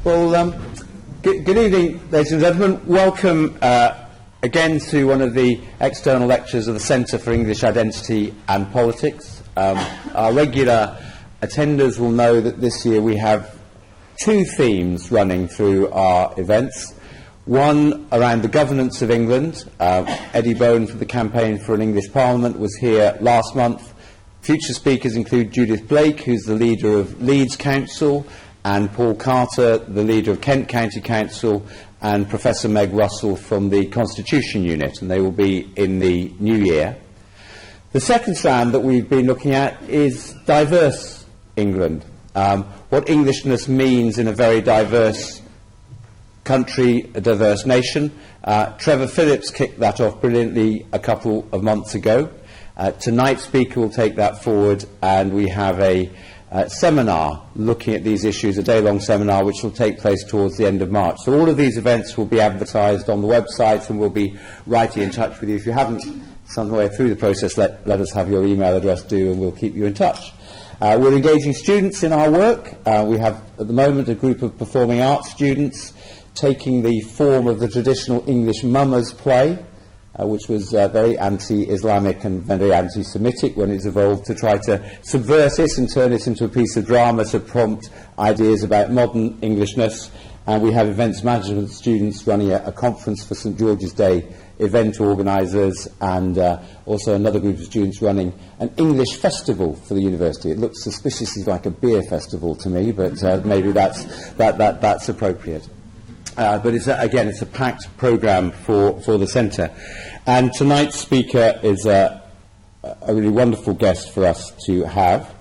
Well, good evening, ladies and gentlemen. Welcome again to one of the external lectures of the Centre for English Identity and Politics. Our regular attenders will know that this year we have two themes running through our events. One around the governance of England. Eddie Bone from the Campaign for an English Parliament was here last month. Future speakers include Judith Blake, who's the leader of Leeds Council, and Paul Carter, the leader of Kent County Council, and Professor Meg Russell from the Constitution Unit, and they will be in the new year. The second strand that we've been looking at is diverse England, what Englishness means in a very diverse country, a diverse nation. Trevor Phillips kicked that off brilliantly a couple of months ago. Tonight's speaker will take that forward, and we have a seminar looking at these issues, a day-long seminar which will take place towards the end of March. So all of these events will be advertised on the website, and we'll be writing in touch with you. If you haven't somewhere through the process, let us have your email address and we'll keep you in touch. We're engaging students in our work. We have at the moment a group of performing arts students taking the form of the traditional English mummers play, which was very anti-Islamic and very anti-Semitic when it's evolved, to try to subvert it and turn it into a piece of drama to prompt ideas about modern Englishness. And we have events management students running a conference for St George's Day event organisers, and also another group of students running an English festival for the university. It looks suspiciously like a beer festival to me, but maybe that's appropriate. But again, it's a packed programme for the centre. And tonight's speaker is a really wonderful guest for us to have.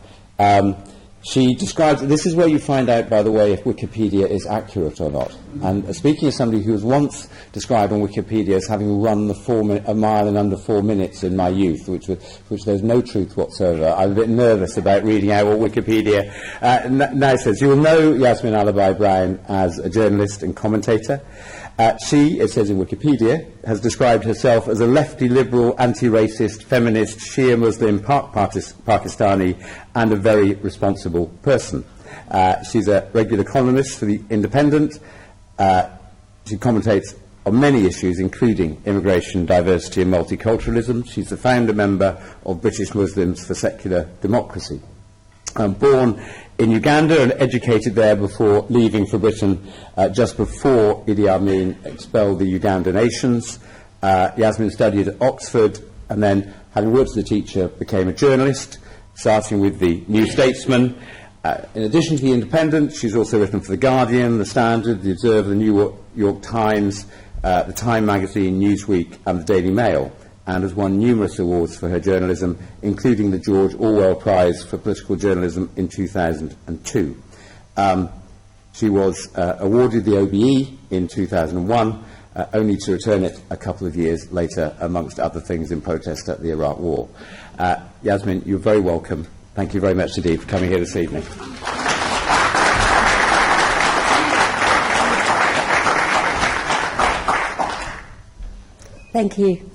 She describes, this is where you find out, by the way, if Wikipedia is accurate or not. And speaking as somebody who was once described on Wikipedia as having run a mile in under 4 minutes in my youth, which there's no truth whatsoever. I'm a bit nervous about reading out what Wikipedia now says. You will know Yasmin Alibhai Brown as a journalist and commentator. She, it says in Wikipedia, has described herself as a lefty, liberal, anti-racist, feminist, Shia Muslim, Pakistani, and a very responsible person. She's a regular columnist for The Independent. She commentates on many issues, including immigration, diversity and multiculturalism. She's the founder member of British Muslims for Secular Democracy. Born in Uganda and educated there before leaving for Britain just before Idi Amin expelled the Uganda nations. Yasmin studied at Oxford and then, having worked as a teacher, became a journalist, starting with the New Statesman. In addition to The Independent, she's also written for The Guardian, The Standard, The Observer, The New York Times, The Time magazine, Newsweek and The Daily Mail, and has won numerous awards for her journalism, including the George Orwell Prize for Political Journalism in 2002. She was awarded the OBE in 2001, only to return it a couple of years later, amongst other things, in protest at the Iraq War. Yasmin, you're very welcome. Thank you very much indeed for coming here this evening. Thank you.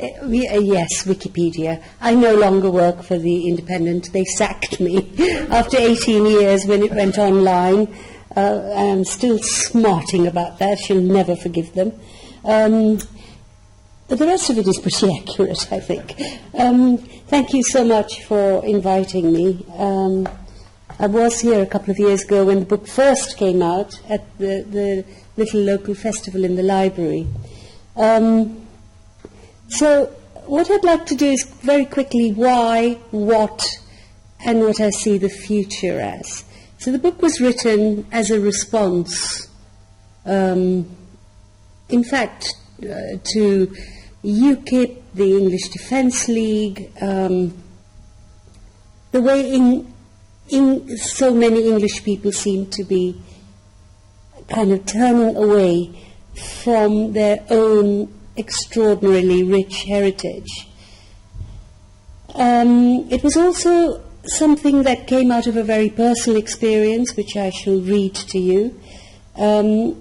Yes, Wikipedia. I no longer work for The Independent. They sacked me after 18 years when it went online. I'm still smarting about that. She'll never forgive them. But the rest of it is pretty accurate, I think. Thank you so much for inviting me. I was here a couple of years ago when the book first came out at the little local festival in the library. So what I'd like to do is very quickly why, what, and what I see the future as. So the book was written as a response, in fact, to UKIP, the English Defence League, the way so many English people seem to be kind of turning away from their own extraordinarily rich heritage. It was also something that came out of a very personal experience, which I shall read to you. And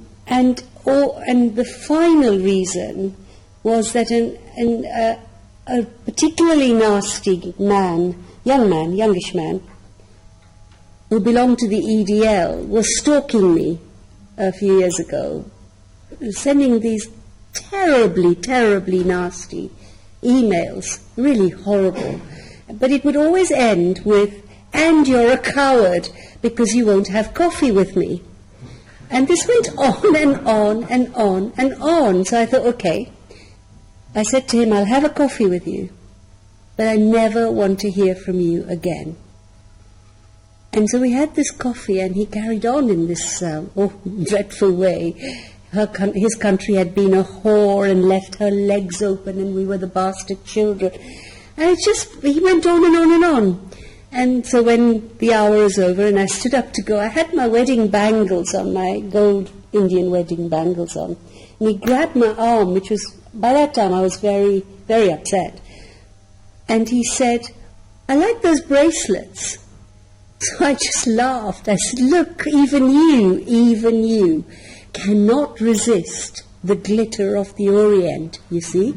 the final reason was that a particularly nasty man, youngish man, who belonged to the EDL, was stalking me a few years ago, sending these terribly, terribly nasty emails, really horrible. But it would always end with, "And you're a coward because you won't have coffee with me." And this went on and on and on and on. So I thought, okay. I said to him, "I'll have a coffee with you, but I never want to hear from you again." And so we had this coffee, and he carried on in this dreadful way. His country had been a whore and left her legs open, and we were the bastard children. And he went on and on and on. And so when the hour was over and I stood up to go, I had my wedding bangles on, my gold Indian wedding bangles on. And he grabbed my arm, which was, by that time I was very, very upset. And he said, "I like those bracelets." So I just laughed. I said, "Look, even you cannot resist the glitter of the Orient, you see.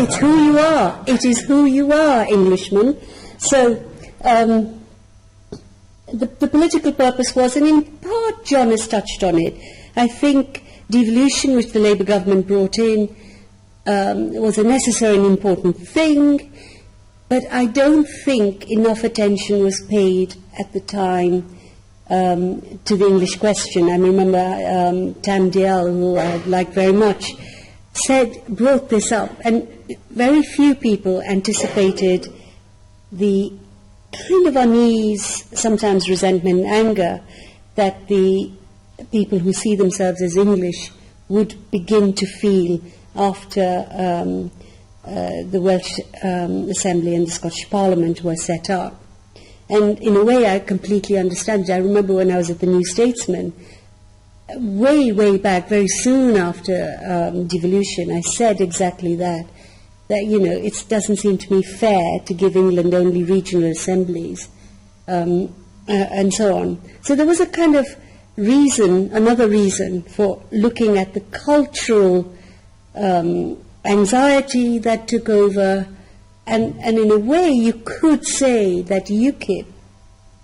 It's who you are. It is who you are, Englishman." So the political purpose was, and in part John has touched on it, I think devolution, which the Labour government brought in, was a necessary and important thing, but I don't think enough attention was paid at the time to the English question. I remember Tam Dial, who I like very much, brought this up, and very few people anticipated the kind of unease, sometimes resentment and anger, that the people who see themselves as English would begin to feel after the Welsh Assembly and the Scottish Parliament were set up. And in a way I completely understand it. I remember when I was at the New Statesman, way, way back, very soon after devolution, I said exactly that, it doesn't seem to me fair to give England only regional assemblies, and so on. So there was a kind of another reason for looking at the cultural anxiety that took over, and in a way you could say that UKIP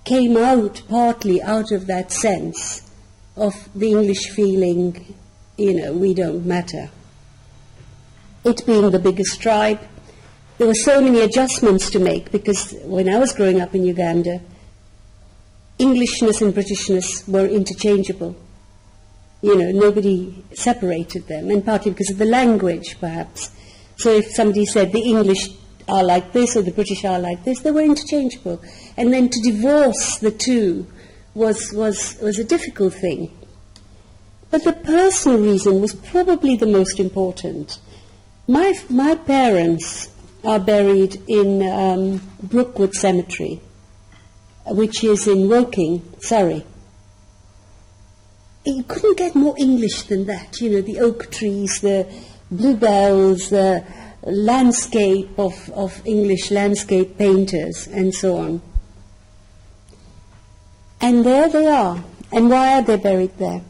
came out partly out of that sense of the English feeling, we don't matter. It being the biggest tribe, there were so many adjustments to make, because when I was growing up in Uganda, Englishness and Britishness were interchangeable. Nobody separated them, and partly because of the language, perhaps. So if somebody said the English are like this or the British are like this, they were interchangeable. And then to divorce the two was a difficult thing. But the personal reason was probably the most important. My parents are buried in Brookwood Cemetery, which is in Woking, Surrey. You couldn't get more English than that. The oak trees, the bluebells, the landscape of English landscape painters, and so on. And there they are. And why are they buried there?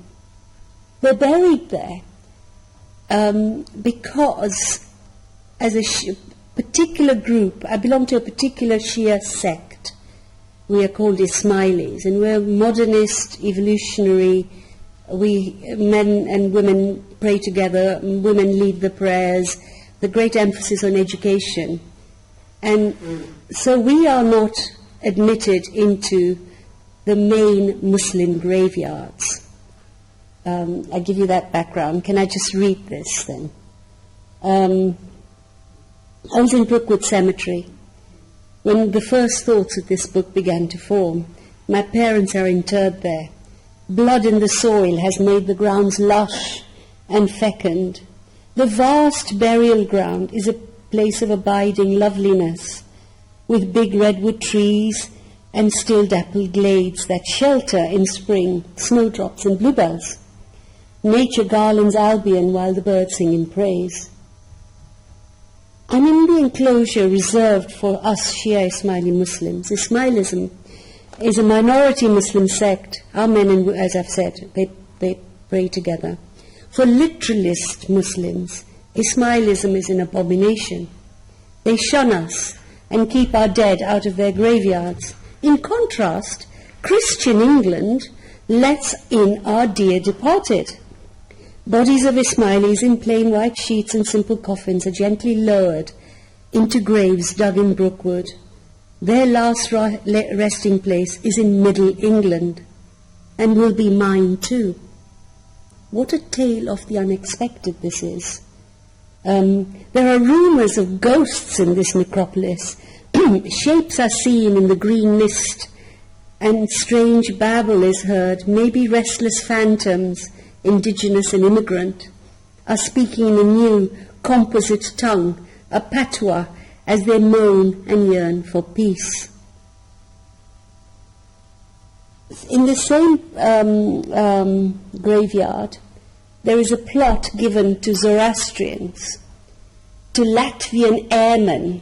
They're buried there because as a particular group, I belong to a particular Shia sect. We are called Ismailis, and we're modernist, evolutionary. Men and women pray together, women lead the prayers, the great emphasis on education. And so we are not admitted into the main Muslim graveyards. I give you that background. Can I just read this then? I was in Brookwood Cemetery when the first thoughts of this book began to form. My parents are interred there. Blood in the soil has made the grounds lush and fecund. The vast burial ground is a place of abiding loveliness, with big redwood trees and still dappled glades that shelter in spring snowdrops and bluebells. Nature garlands Albion while the birds sing in praise. I'm in the enclosure reserved for us Shia Ismaili Muslims. Ismailism is a minority Muslim sect. Our men, as I've said, they pray together. For literalist Muslims, Ismailism is an abomination. They shun us and keep our dead out of their graveyards. In contrast, Christian England lets in our dear departed. Bodies of Ismailis in plain white sheets and simple coffins are gently lowered into graves dug in Brookwood. Their last resting place is in Middle England, and will be mine too. What a tale of the unexpected this is. There are rumours of ghosts in this necropolis. Shapes are seen in the green mist, and strange babble is heard. Maybe restless phantoms, indigenous and immigrant, are speaking in a new composite tongue, a patois, as they moan and yearn for peace. In the same graveyard, there is a plot given to Zoroastrians, to Latvian airmen,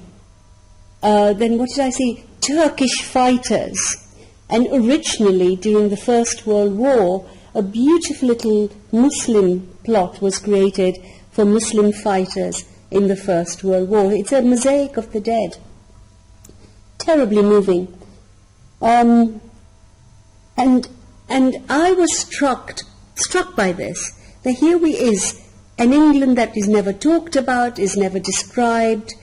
then what did I say, Turkish fighters. And originally, during the First World War, a beautiful little Muslim plot was created for Muslim fighters in the First World War. It's a mosaic of the dead. Terribly moving. And I was struck by this, that here we is, an England that is never talked about, is never described,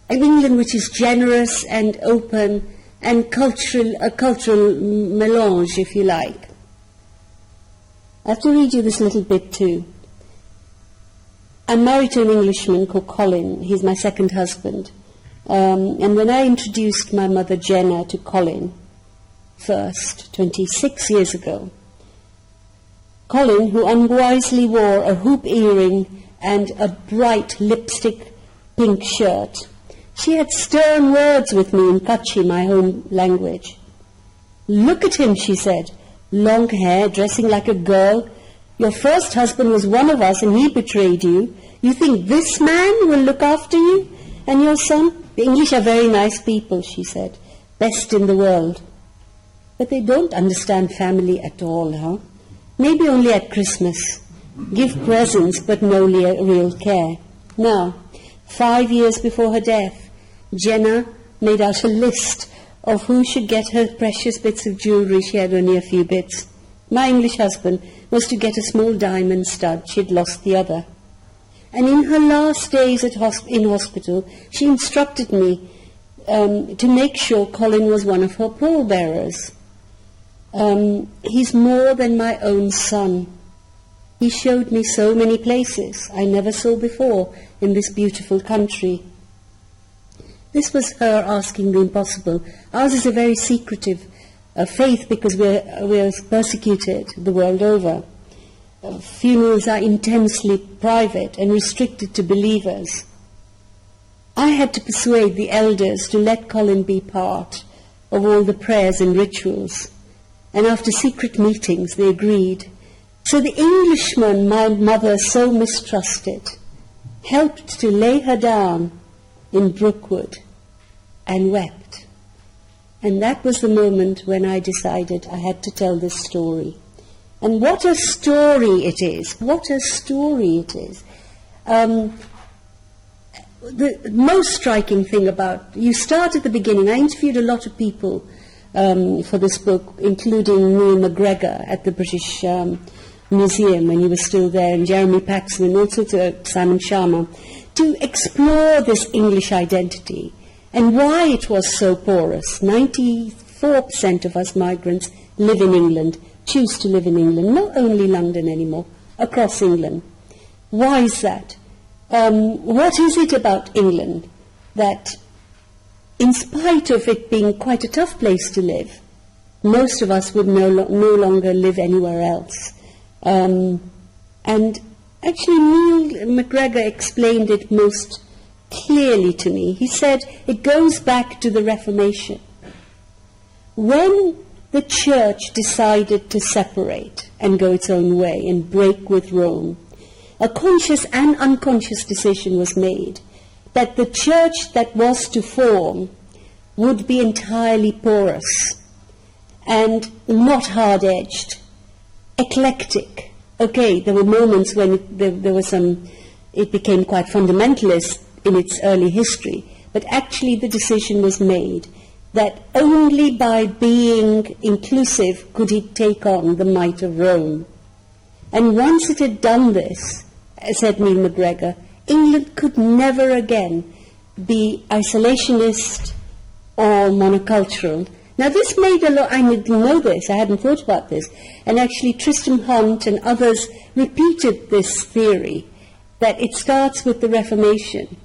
an England which is generous and open and a cultural melange, if you like. I have to read you this little bit too. I'm married to an Englishman called Colin. He's my second husband. And when I introduced my mother Jenna to Colin first, 26 years ago, Colin, who unwisely wore a hoop earring and a bright lipstick pink shirt, she had stern words with me in Kutchi, my home language. "Look at him," she said, "long hair, dressing like a girl. Your first husband was one of us and he betrayed you. You think this man will look after you and your son? The English are very nice people," she said, "best in the world. But they don't understand family at all, huh? Maybe only at Christmas. Give presents but no real care." Now, 5 years before her death, Jenna made out a list of who should get her precious bits of jewellery. She had only a few bits. My English husband was to get a small diamond stud. She had lost the other. And in her last days in hospital, she instructed me to make sure Colin was one of her pallbearers. He's more than my own son. He showed me so many places I never saw before in this beautiful country. This was her asking the impossible. Ours is a very secretive faith because we're persecuted the world over. Funerals are intensely private and restricted to believers. I had to persuade the elders to let Colin be part of all the prayers and rituals. And after secret meetings, they agreed. So the Englishman my mother so mistrusted helped to lay her down in Brookwood and wept. And that was the moment when I decided I had to tell this story. And what a story it is. What a story it is. The most striking thing about, you start at the beginning. I interviewed a lot of people for this book, including Neil McGregor at the British Museum when he was still there, and Jeremy Paxman, and also to Simon Sharma, to explore this English identity and why it was so porous. 94% of us migrants live in England, choose to live in England, not only London anymore, across England. Why is that? What is it about England that, in spite of it being quite a tough place to live, most of us would no longer live anywhere else? And actually Neil McGregor explained it most clearly to me. He said it goes back to the Reformation. When the Church decided to separate and go its own way and break with Rome, a conscious and unconscious decision was made that the Church that was to form would be entirely porous and not hard-edged, eclectic. Okay, there were moments when there was it became quite fundamentalist in its early history, but actually the decision was made that only by being inclusive could it take on the might of Rome. And once it had done this, said Neil MacGregor, England could never again be isolationist or monocultural. Now this made a lot, I didn't know this, I hadn't thought about this, and actually Tristram Hunt and others repeated this theory, that it starts with the Reformation.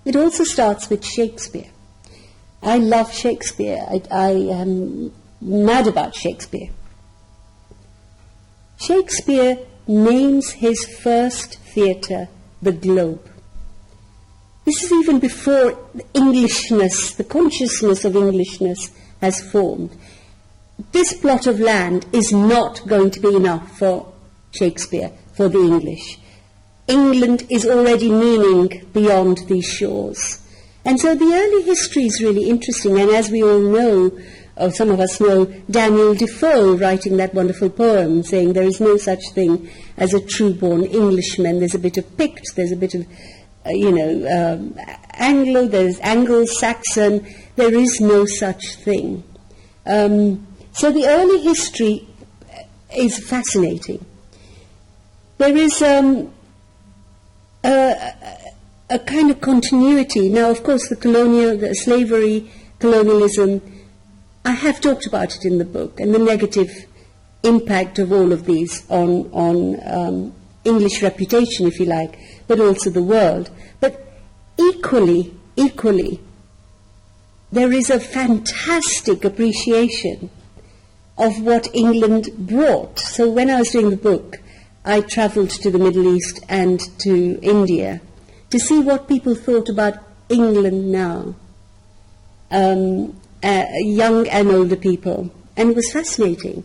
It also starts with Shakespeare. I love Shakespeare. I am mad about Shakespeare. Shakespeare names his first theatre the Globe. This is even before Englishness, the consciousness of Englishness has formed. This plot of land is not going to be enough for Shakespeare, for the English. England is already meaning beyond these shores. And so the early history is really interesting, and as we all know, or some of us know, Daniel Defoe writing that wonderful poem saying there is no such thing as a true-born Englishman. There's a bit of Pict, there's a bit of, Anglo, there's Anglo-Saxon, there is no such thing. So the early history is fascinating. There is a kind of continuity. Now, of course, the slavery, colonialism, I have talked about it in the book, and the negative impact of all of these on English reputation, if you like, but also the world. But equally, there is a fantastic appreciation of what England brought. So when I was doing the book, I travelled to the Middle East and to India to see what people thought about England now, young and older people. And it was fascinating.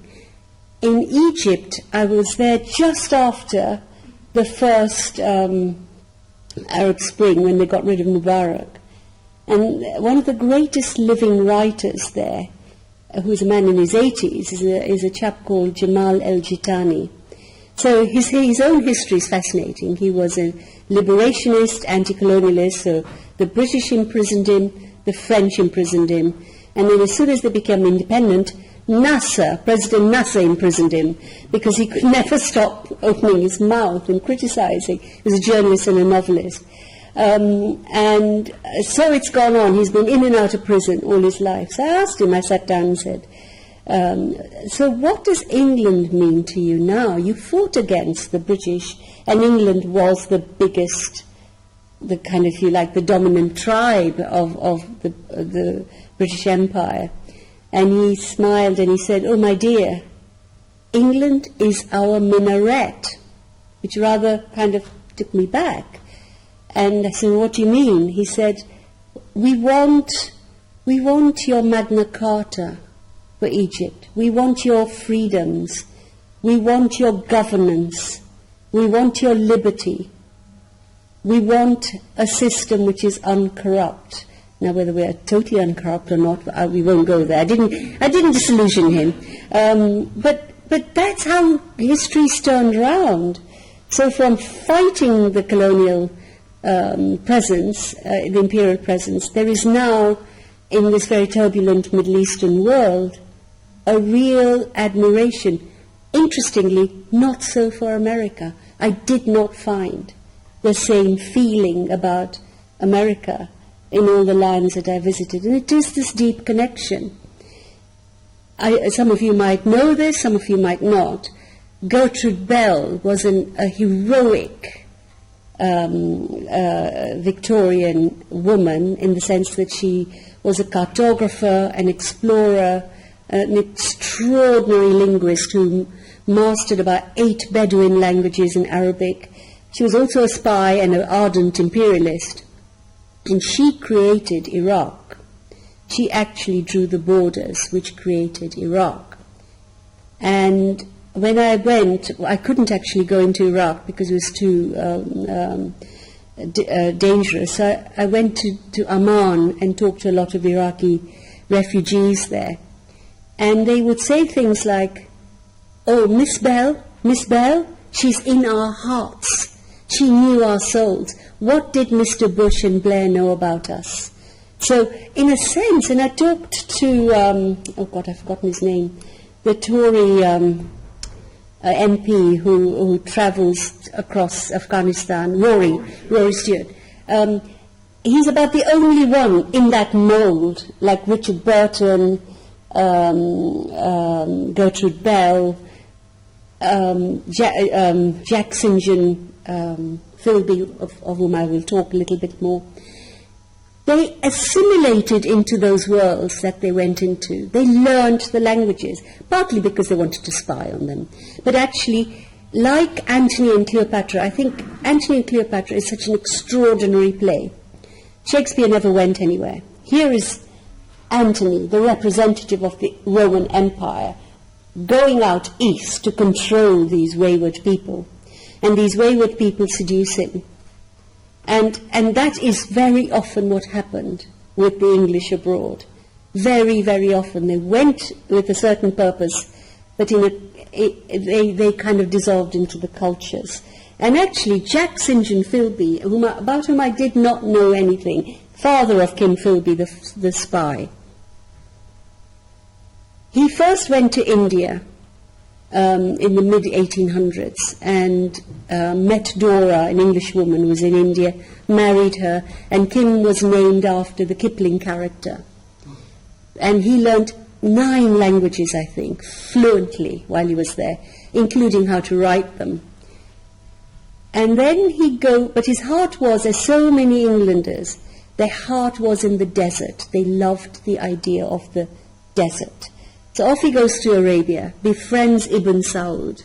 In Egypt, I was there just after the first Arab Spring, when they got rid of Mubarak. And one of the greatest living writers there, who's a man in his 80s, is a chap called Jamal El-Jitani. So his own history is fascinating. He was a liberationist, anti-colonialist, so the British imprisoned him, the French imprisoned him, and then as soon as they became independent, President Nasser imprisoned him because he could never stop opening his mouth and criticizing. He was a journalist and a novelist. And so it's gone on. He's been in and out of prison all his life. So I asked him, I sat down and said, so what does England mean to you now? You fought against the British, and England was the biggest, the kind of, if you like, the dominant tribe of the British Empire. And he smiled and he said, oh, my dear, England is our minaret, which rather kind of took me back. And I said, what do you mean? He said, we want your Magna Carta for Egypt. We want your freedoms. We want your governance. We want your liberty. We want a system which is uncorrupt. Now, whether we are totally uncorrupt or not, we won't go there. I didn't disillusion him. But that's how history's turned around. So from fighting the colonial presence, the imperial presence, there is now, in this very turbulent Middle Eastern world, a real admiration. Interestingly, not so for America. I did not find the same feeling about America in all the lands that I visited. And it is this deep connection. Some of you might know this, some of you might not. Gertrude Bell was a heroic Victorian woman, in the sense that she was a cartographer, an explorer, an extraordinary linguist who mastered about 8 Bedouin languages in Arabic. She was also a spy and an ardent imperialist. And she created Iraq. She actually drew the borders which created Iraq. And when I went, I couldn't actually go into Iraq because it was too dangerous. So I went to Amman and talked to a lot of Iraqi refugees there. And they would say things like, oh, Miss Bell, she's in our hearts. She knew our souls. What did Mr. Bush and Blair know about us? So, in a sense, and I talked to, oh God, I've forgotten his name, the Tory MP who travels across Afghanistan, Rory Stewart. He's about the only one in that mould, like Richard Burton, Gertrude Bell, Jack St. John Philby, of whom I will talk a little bit more. They assimilated into those worlds that they went into. They learned the languages, partly because they wanted to spy on them. But actually, like Antony and Cleopatra, I think Antony and Cleopatra is such an extraordinary play. Shakespeare never went anywhere. Here is Antony, the representative of the Roman Empire, going out east to control these wayward people. And these wayward people seduce him. And that is very often what happened with the English abroad. Very, very often. They went with a certain purpose, but they kind of dissolved into the cultures. And actually, Jack St. John Philby, about whom I did not know anything, father of Kim Philby, the spy, he first went to India in the mid-1800s and met Dora, an English woman who was in India, married her, and Kim was named after the Kipling character. And he learnt 9 languages, I think, fluently while he was there, including how to write them. And then but his heart was, as so many Englanders, their heart was in the desert. They loved the idea of the desert. So off he goes to Arabia, befriends Ibn Saud.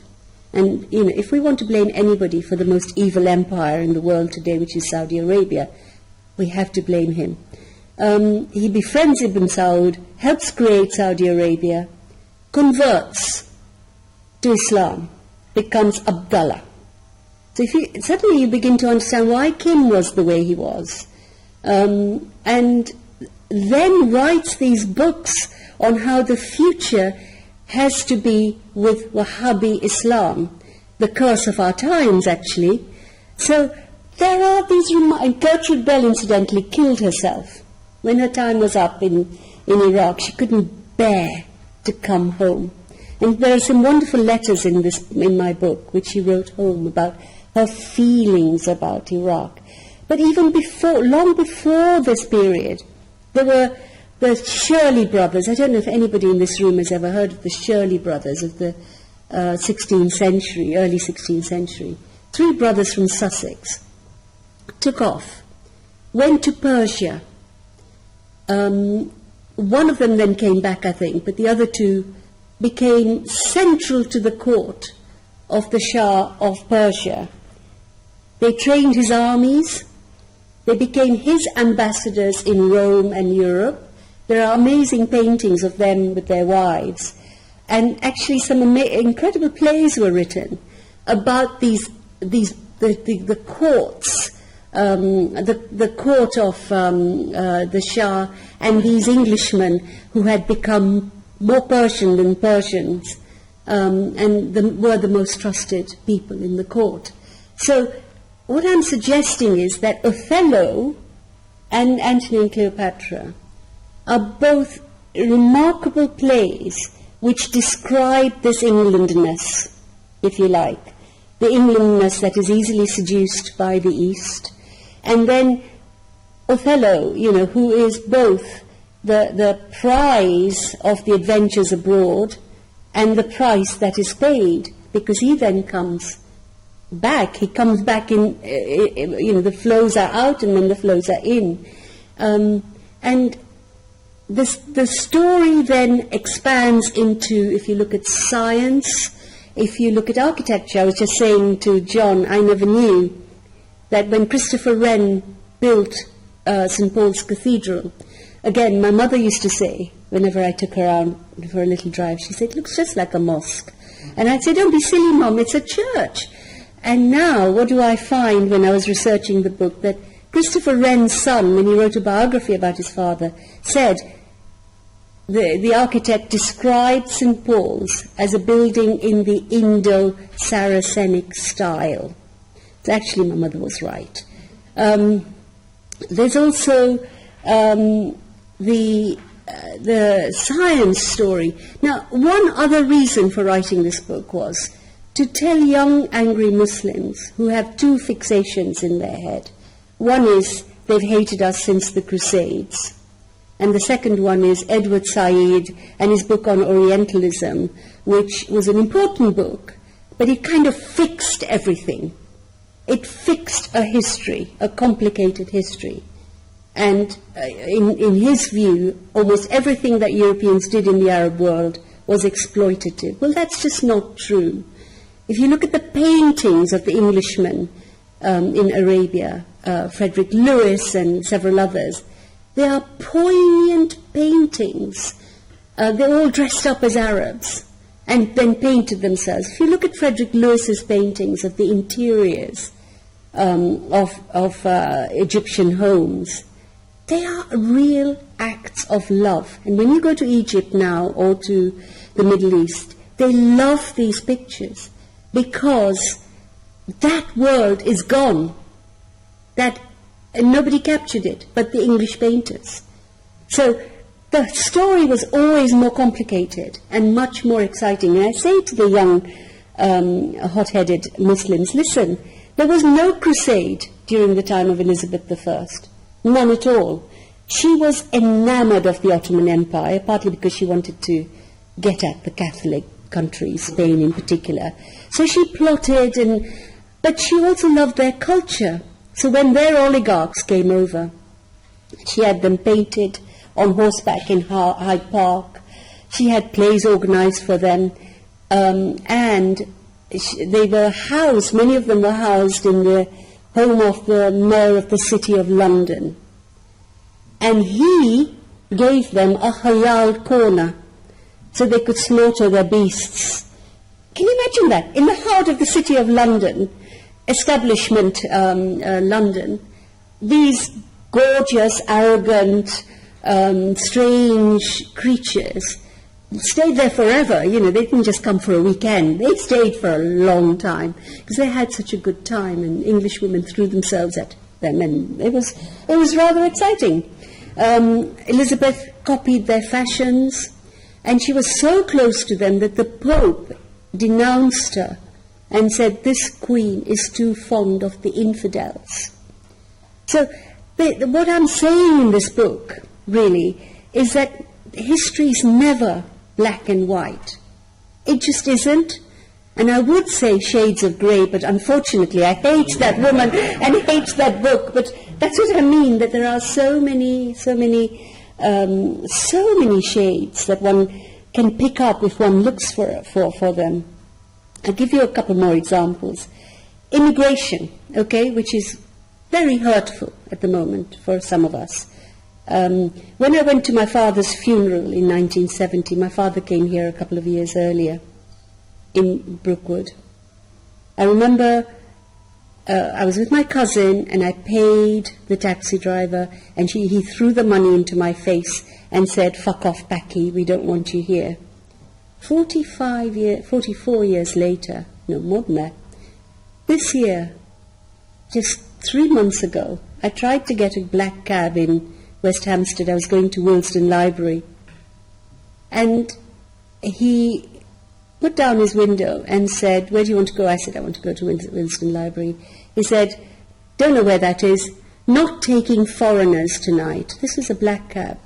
And, if we want to blame anybody for the most evil empire in the world today, which is Saudi Arabia, we have to blame him. He befriends Ibn Saud, helps create Saudi Arabia, converts to Islam, becomes Abdullah. So suddenly you begin to understand why Kim was the way he was. And then writes these books on how the future has to be with Wahhabi Islam, the curse of our times, actually. So there are these and Gertrude Bell, incidentally, killed herself. When her time was up in Iraq, she couldn't bear to come home. And there are some wonderful letters in my book, which she wrote home about her feelings about Iraq. But even long before this period, there were the Shirley brothers. I don't know if anybody in this room has ever heard of the Shirley brothers of the 16th century, early 16th century. 3 brothers from Sussex took off, went to Persia. One of them then came back, I think, but the other 2 became central to the court of the Shah of Persia. They trained his armies. They became his ambassadors in Rome and Europe. There are amazing paintings of them with their wives. And actually some incredible plays were written about the courts, the court of the Shah, and these Englishmen who had become more Persian than Persians, and were the most trusted people in the court. So what I'm suggesting is that Othello and Antony and Cleopatra are both remarkable plays which describe this Englandness, if you like, the Englandness that is easily seduced by the East. And then Othello, who is both the prize of the adventures abroad and the price that is paid, because he then comes back. He comes back in, the flows are out and then the flows are in. And the story then expands into, if you look at science, if you look at architecture. I was just saying to John, I never knew that when Christopher Wren built St. Paul's Cathedral, again, my mother used to say, whenever I took her out for a little drive, she said, it looks just like a mosque. And I'd say, don't be silly, Mom, it's a church. And now, what do I find when I was researching the book? That Christopher Wren's son, when he wrote a biography about his father, said the architect described St. Paul's as a building in the Indo-Saracenic style. So actually, my mother was right. There's also the science story. Now, one other reason for writing this book was to tell young, angry Muslims who have two fixations in their head. One is they've hated us since the Crusades, and the second one is Edward Said and his book on Orientalism, which was an important book, but it kind of fixed everything. It fixed a history, a complicated history. And in his view, almost everything that Europeans did in the Arab world was exploitative. Well, that's just not true. If you look at the paintings of the Englishmen in Arabia, Frederick Lewis and several others, they are poignant paintings. They're all dressed up as Arabs and then painted themselves. If you look at Frederick Lewis's paintings of the interiors of Egyptian homes, they are real acts of love. And when you go to Egypt now or to the Middle East, they love these pictures because that world is gone. And nobody captured it but the English painters. So the story was always more complicated and much more exciting. And I say to the young, hot-headed Muslims, listen, there was no crusade during the time of Elizabeth I. None at all. She was enamored of the Ottoman Empire, partly because she wanted to get at the Catholic country, Spain in particular. So she plotted, but she also loved their culture. So when their oligarchs came over, she had them painted on horseback in Hyde Park. She had plays organized for them, and they were housed, many of them were housed in the home of the mayor of the City of London. And he gave them a halal corner so they could slaughter their beasts. Can you imagine that? In the heart of the City of London, establishment London, these gorgeous, arrogant, strange creatures stayed there forever. You know, they didn't just come for a weekend. They stayed for a long time because they had such a good time, and English women threw themselves at them, and it was rather exciting. Elizabeth copied their fashions, and she was so close to them that the Pope denounced her and said, this queen is too fond of the infidels. So what I'm saying in this book, really, is that history is never black and white. It just isn't. And I would say shades of grey, but unfortunately I hate that woman and hate that book. But that's what I mean, that there are so many shades that one can pick up if one looks for them. I'll give you a couple more examples. Immigration, okay, which is very hurtful at the moment for some of us. When I went to my father's funeral in 1970, my father came here a couple of years earlier in Brookwood. I remember I was with my cousin and I paid the taxi driver, and he threw the money into my face and said, fuck off, Paki, we don't want you here. 44 years later, no more than that, this year, just 3 months ago, I tried to get a black cab in West Hampstead. I was going to Willesden Library. And he put down his window and said, where do you want to go? I said, I want to go to Willesden Library. He said, don't know where that is, not taking foreigners tonight. This was a black cab,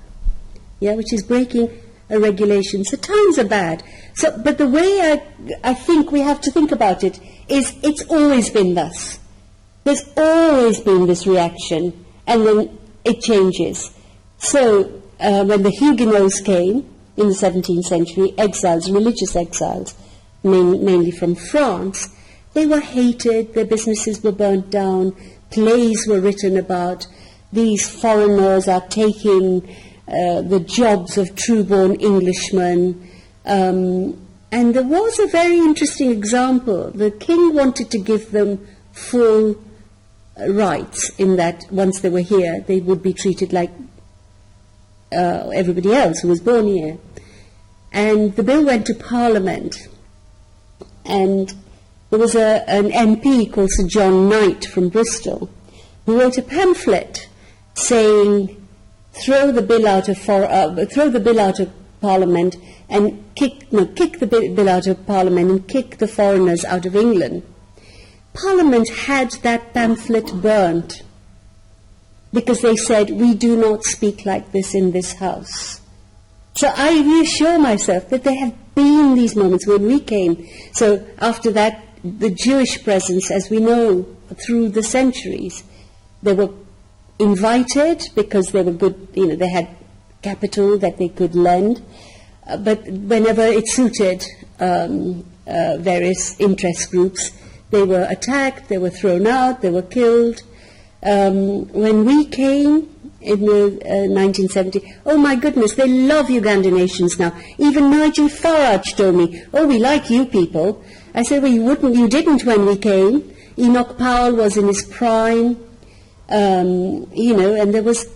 which is breaking a regulation. So times are bad. But the way I think we have to think about it is it's always been thus. There's always been this reaction, and then it changes. So when the Huguenots came in the 17th century, exiles, religious exiles, mainly from France, they were hated, their businesses were burnt down, plays were written about, these foreigners are taking the jobs of true-born Englishmen. And there was a very interesting example. The king wanted to give them full rights in that once they were here, they would be treated like everybody else who was born here. And the bill went to Parliament, and there was an MP called Sir John Knight from Bristol who wrote a pamphlet saying, throw the bill out of Parliament and kick the bill out of Parliament and kick the foreigners out of England. Parliament had that pamphlet burnt because they said, we do not speak like this in this house. So I reassure myself that there have been these moments when we came. So after that, the Jewish presence, as we know, through the centuries, they were invited because they were good, they had capital that they could lend, but whenever it suited various interest groups, they were attacked, they were thrown out, they were killed. When we came in the 1970, oh my goodness, they love Ugandan nations now. Even Nigel Farage told me, oh, we like you people. I said, well, you didn't when we came. Enoch Powell was in his prime, and it was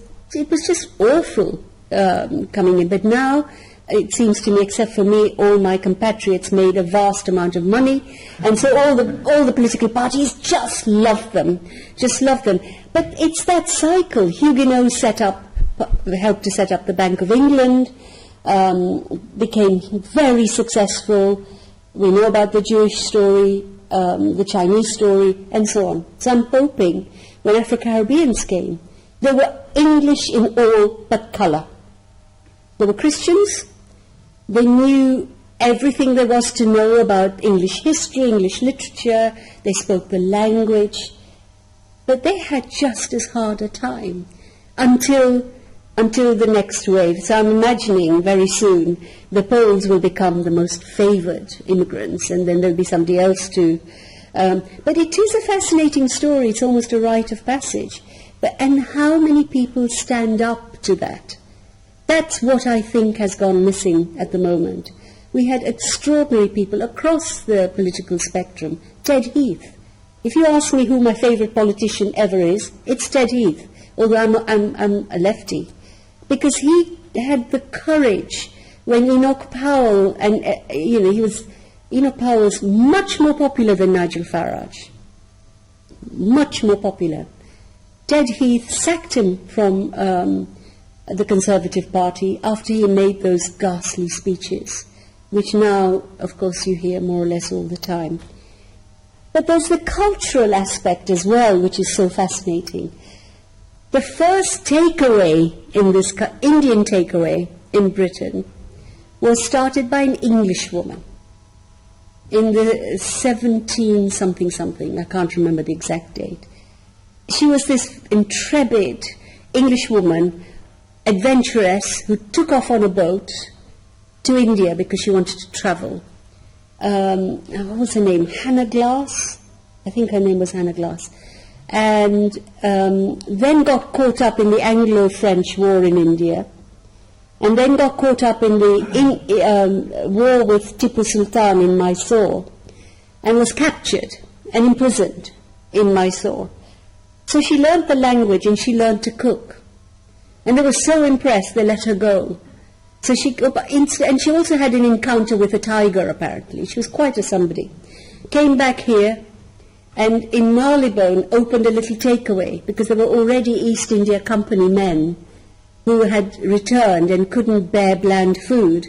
just awful coming in. But now, it seems to me, except for me, all my compatriots made a vast amount of money, and so all the political parties just love them. But it's that cycle. Huguenots helped to set up the Bank of England, became very successful. We know about the Jewish story, the Chinese story, and so on. Some poping, when Afro-Caribbeans came, they were English in all but colour. They were Christians. They knew everything there was to know about English history, English literature. They spoke the language. But they had just as hard a time until the next wave. So I'm imagining very soon the Poles will become the most favoured immigrants, and then there'll be somebody else too. But it is a fascinating story. It's almost a rite of passage. And how many people stand up to that? That's what I think has gone missing at the moment. We had extraordinary people across the political spectrum. Ted Heath. If you ask me who my favourite politician ever is, it's Ted Heath, although I'm a lefty. Because he had the courage when Enoch Powell, and Enoch Powell was much more popular than Nigel Farage. Much more popular. Ted Heath sacked him from the Conservative Party after he made those ghastly speeches, which now, of course, you hear more or less all the time. But there's the cultural aspect as well, which is so fascinating. The first takeaway in this Indian takeaway in Britain was started by an English woman in the 17-something, I can't remember the exact date. She was this intrepid English woman, adventuress, who took off on a boat to India because she wanted to travel. What was her name? Hannah Glass? I think her name was Hannah Glass. And then got caught up in the Anglo-French war in India, and then got caught up in the war with Tipu Sultan in Mysore, and was captured and imprisoned in Mysore. So she learnt the language and she learnt to cook. And they were so impressed they let her go. So and she also had an encounter with a tiger, apparently. She was quite a somebody. Came back here, and in Marylebone opened a little takeaway, because there were already East India Company men who had returned and couldn't bear bland food.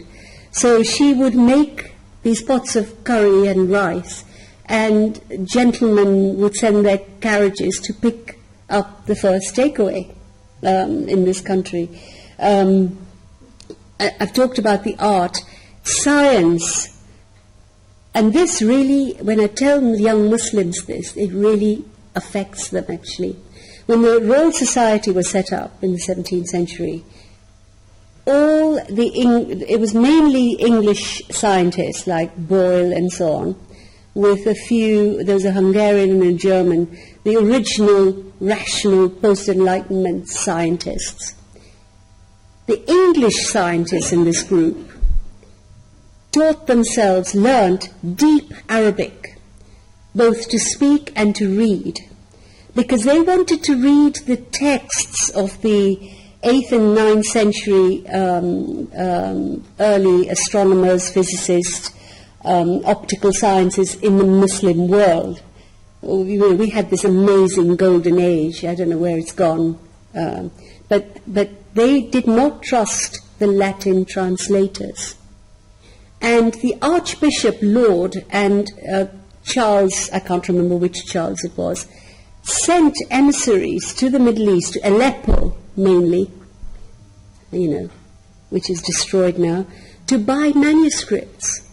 So she would make these pots of curry and rice, and gentlemen would send their carriages to pick up the first takeaway in this country. I've talked about the art, science. And this really, when I tell young Muslims this, it really affects them, actually. When the Royal Society was set up in the 17th century, it was mainly English scientists like Boyle and so on, with a few, there was a Hungarian and a German, the original rational post-Enlightenment scientists. The English scientists in this group learnt deep Arabic, both to speak and to read, because they wanted to read the texts of the 8th and 9th century early astronomers, physicists, optical sciences in the Muslim world. We had this amazing golden age. I don't know where it's gone, but they did not trust the Latin translators. And the Archbishop Laud and Charles, I can't remember which Charles it was, sent emissaries to the Middle East, to Aleppo mainly, which is destroyed now, to buy manuscripts,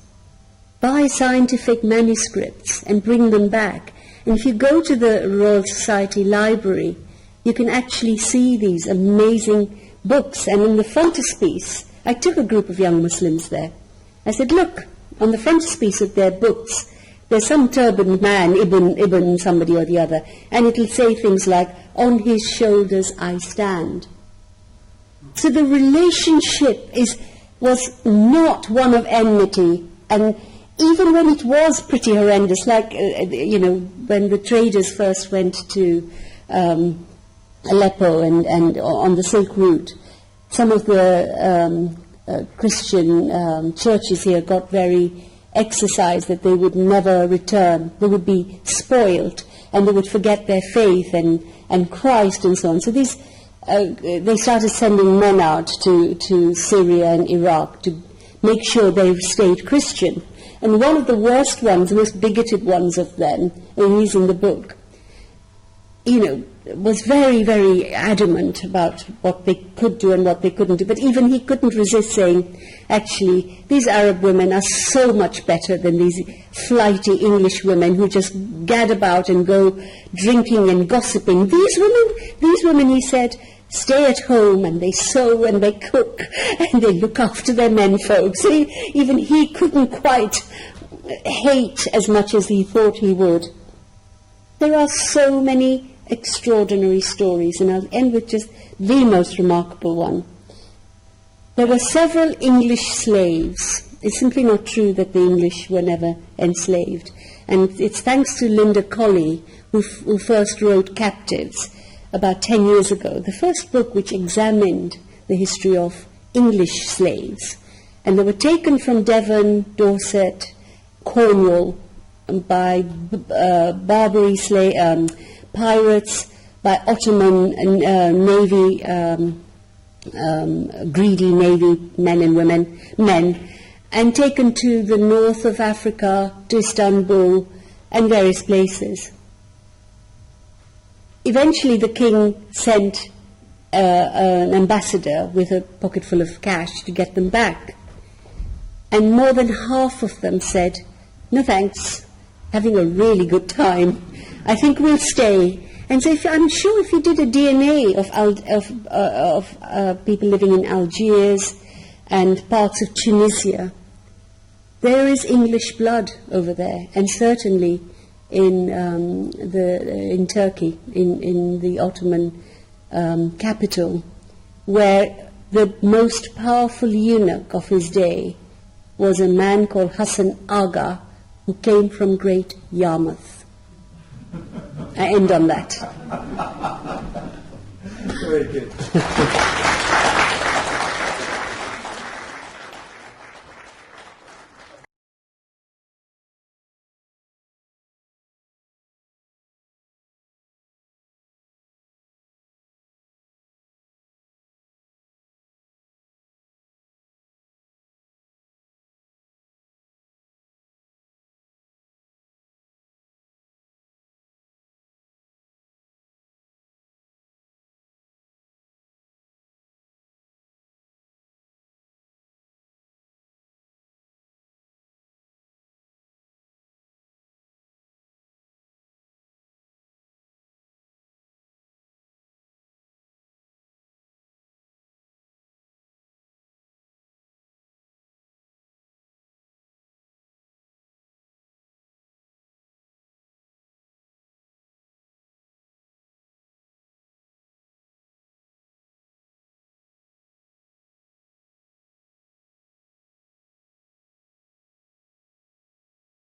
buy scientific manuscripts and bring them back. And if you go to the Royal Society Library, you can actually see these amazing books. And in the frontispiece, I took a group of young Muslims there. I said, look, on the frontispiece of their books, there's some turbaned man, Ibn somebody or the other, and it'll say things like, on his shoulders I stand. So the relationship was not one of enmity, and even when it was pretty horrendous, like, when the traders first went to Aleppo and on the Silk Route, some of the Christian churches here got very exercised that they would never return. They would be spoiled, and they would forget their faith and Christ and so on. So these they started sending men out to Syria and Iraq to make sure they stayed Christian. And one of the worst ones, the most bigoted ones of them, and he's in the book, was very, very adamant about what they could do and what they couldn't do. But even he couldn't resist saying, actually, these Arab women are so much better than these flighty English women who just gad about and go drinking and gossiping. These women, he said, stay at home and they sew and they cook and they look after their men folks. Even he couldn't quite hate as much as he thought he would. There are so many extraordinary stories, and I'll end with just the most remarkable one. There were several English slaves. It's simply not true that the English were never enslaved. And it's thanks to Linda Colley, who first wrote Captives about 10 years ago, the first book which examined the history of English slaves. And they were taken from Devon, Dorset, Cornwall, by Barbary pirates, by Ottoman navy, greedy navy men and women, and taken to the north of Africa, to Istanbul, and various places. Eventually the king sent an ambassador with a pocket full of cash to get them back. And more than half of them said, no thanks, having a really good time. I think we'll stay. And so I'm sure if you did a DNA of people living in Algiers and parts of Tunisia, there is English blood over there, and certainly in Turkey, in the Ottoman capital, where the most powerful eunuch of his day was a man called Hassan Aga, who came from Great Yarmouth. I end on that. Very good.